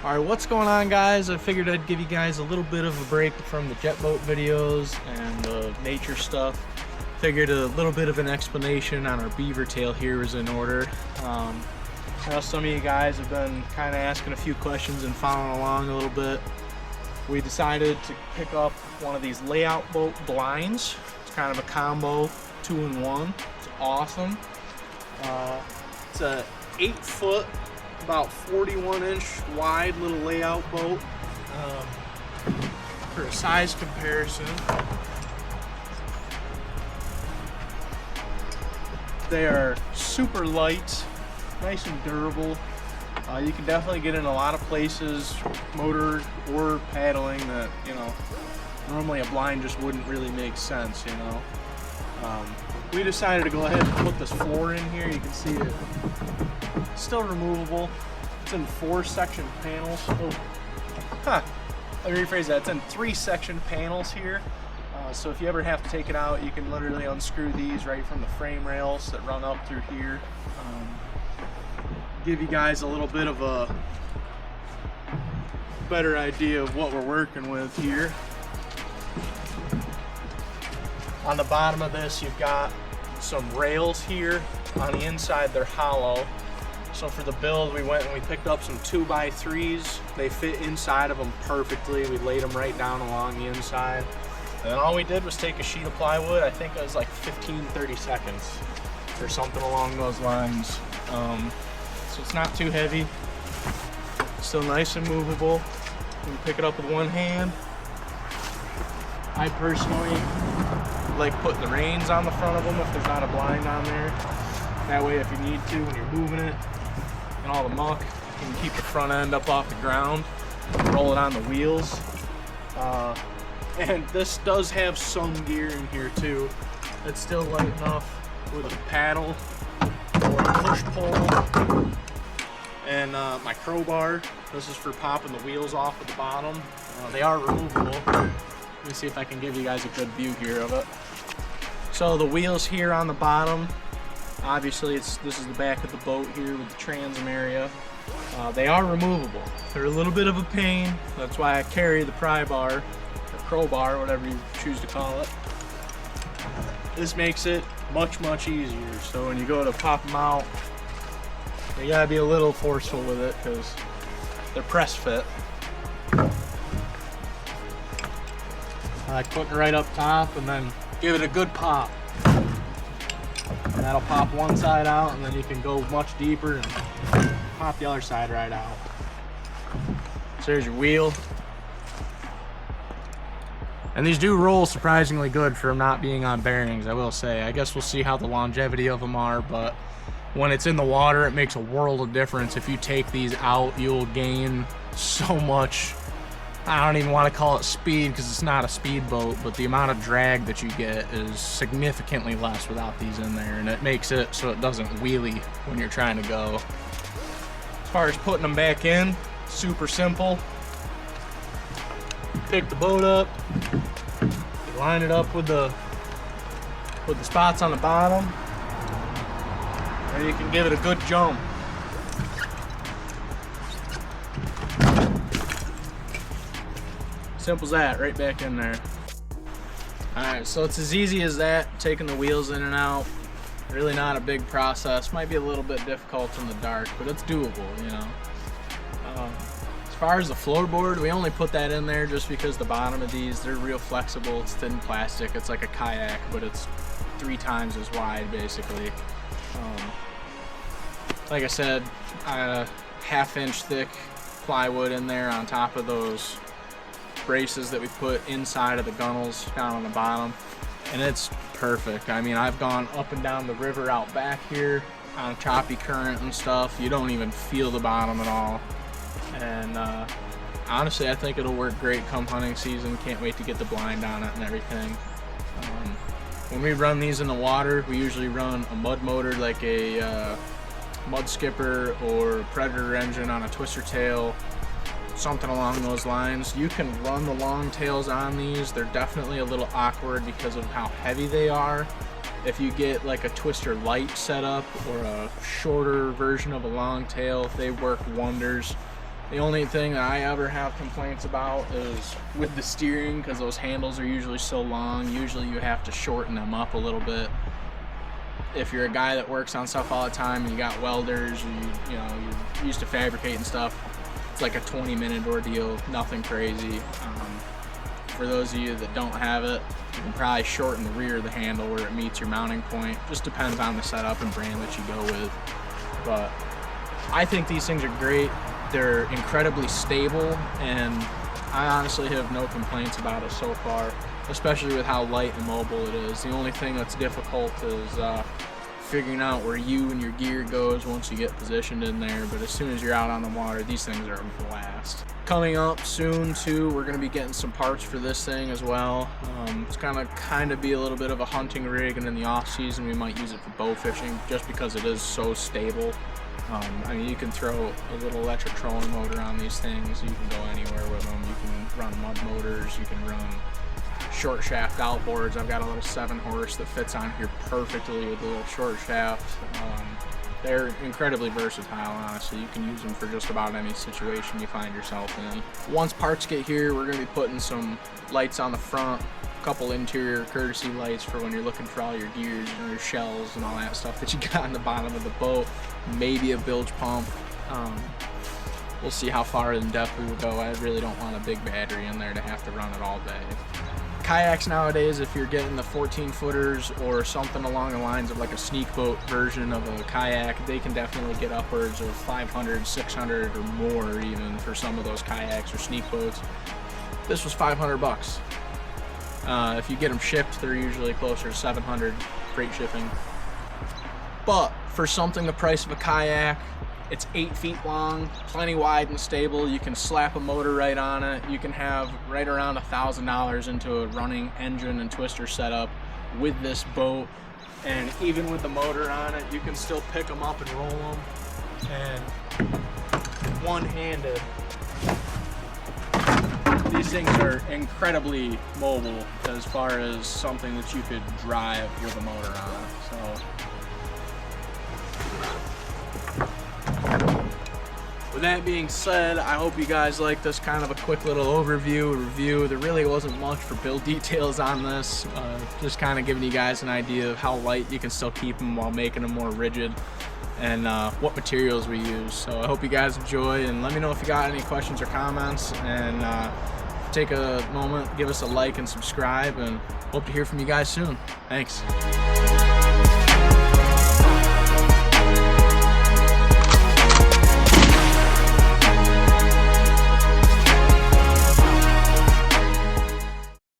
Alright, what's going on, guys? I figured I'd give you guys a little bit of a break from the jet boat videos and the nature stuff. Figured a little bit of an explanation on our Beavertail here is in order. I know some of you guys have been kind of asking a few questions and following along a little bit. We decided to pick up one of these layout boat blinds. It's kind of a combo, 2-in-1. It's awesome. It's a 8-foot, about 41-inch wide little layout boat. For a size comparison, they are super light, nice and durable. You can definitely get in a lot of places, motor or paddling, that, you know, normally a blind just wouldn't really make sense, you know. We decided to go ahead and put this floor in here. You can see it still removable. It's in 4-section panels. Let me rephrase that. It's in 3-section panels here. So if you ever have to take it out, you can literally unscrew these right from the frame rails that run up through here. Give you guys a little bit of a better idea of what we're working with here. On the bottom of this, you've got some rails here. On the inside, they're hollow. So for the build, we went and we picked up some 2x3s. They fit inside of them perfectly. We laid them right down along the inside. And then all we did was take a sheet of plywood. I think it was like 15-30 seconds or something along those lines. So it's not too heavy. Still nice and movable. You can pick it up with one hand. I personally like putting the reins on the front of them if there's not a blind on there. That way, if you need to, when you're moving it and all the muck, you can keep the front end up off the ground, roll it on the wheels. And this does have some gear in here too. It's still light enough with a paddle or a push pole. And my crowbar, this is for popping the wheels off at the bottom. They are removable. Let me see if I can give you guys a good view here of it. So the wheels here on the bottom, obviously this is the back of the boat here with the transom area. They are removable. They're a little bit of a pain. That's why I carry the pry bar, or crowbar, whatever you choose to call it. This makes it much easier. So when you go to pop them out, you gotta be a little forceful with it because they're press fit. I like putting it right up top and then give it a good pop. And that'll pop one side out, and then you can go much deeper and pop the other side right out. So there's your wheel. And these do roll surprisingly good for them not being on bearings, I will say. I guess we'll see how the longevity of them are, but when it's in the water, it makes a world of difference. If you take these out, you'll gain so much. I don't even want to call it speed because it's not a speedboat, but the amount of drag that you get is significantly less without these in there, and it makes it so it doesn't wheelie when you're trying to go. As far as putting them back in, super simple. Pick the boat up, line it up with the spots on the bottom, and you can give it a good jump. Simple as that, right back in there. Alright, so it's as easy as that, taking the wheels in and out. Really not a big process. Might be a little bit difficult in the dark, but it's doable, you know. As far as the floorboard, we only put that in there just because the bottom of these, they're real flexible. It's thin plastic. It's like a kayak, but it's 3 times as wide, basically. Like I said, 1/2-inch thick plywood in there on top of those braces that we put inside of the gunnels down on the bottom, and it's perfect. I mean, I've gone up and down the river out back here on choppy current and stuff. You don't even feel the bottom at all. And honestly, I think it'll work great come hunting season. Can't wait to get the blind on it and everything. When we run these in the water, we usually run a mud motor, like a mud skipper or a predator engine on a twister tail, something along those lines. You can run the long tails on these. They're definitely a little awkward because of how heavy they are. If you get like a twister light setup or a shorter version of a long tail, they work wonders. The only thing that I ever have complaints about is with the steering, because those handles are usually so long. Usually you have to shorten them up a little bit. If you're a guy that works on stuff all the time and you got welders, or you're used to fabricating stuff, it's like a 20-minute ordeal, nothing crazy. For those of you that don't have it, you can probably shorten the rear of the handle where it meets your mounting point. Just depends on the setup and brand that you go with. But I think these things are great. They're incredibly stable, and I honestly have no complaints about it so far, especially with how light and mobile it is. The only thing that's difficult is figuring out where you and your gear goes once you get positioned in there, but as soon as you're out on the water, these things are a blast. Coming up soon too, we're going to be getting some parts for this thing as well. It's kind of be a little bit of a hunting rig, and in the off season we might use it for bow fishing just because it is so stable. I mean, you can throw a little electric trolling motor on these things. You can go anywhere with them. You can run mud motors. You can run short shaft outboards. I've got a little 7-horse that fits on here perfectly with a little short shaft. They're incredibly versatile, honestly. You can use them for just about any situation you find yourself in. Once parts get here, we're going to be putting some lights on the front, a couple interior courtesy lights for when you're looking for all your gears and your shells and all that stuff that you got on the bottom of the boat. Maybe a bilge pump. We'll see how far in depth we will go. I really don't want a big battery in there to have to run it all day. Kayaks nowadays, if you're getting the 14-footers or something along the lines of like a sneak boat version of a kayak, they can definitely get upwards of 500, 600 or more even for some of those kayaks or sneak boats. This was 500 bucks. If you get them shipped, they're usually closer to 700 freight shipping. But for something the price of a kayak, it's 8 feet long, plenty wide and stable. You can slap a motor right on it. You can have right around $1,000 into a running engine and twister setup with this boat. And even with the motor on it, you can still pick them up and roll them. And one-handed, these things are incredibly mobile as far as something that you could drive with a motor on. So, with that being said, I hope you guys like this kind of a quick little review. There really wasn't much for build details on this, just kind of giving you guys an idea of how light you can still keep them while making them more rigid, and what materials we use. So I hope you guys enjoy, and let me know if you got any questions or comments, and take a moment, give us a like and subscribe, and hope to hear from you guys soon. Thanks.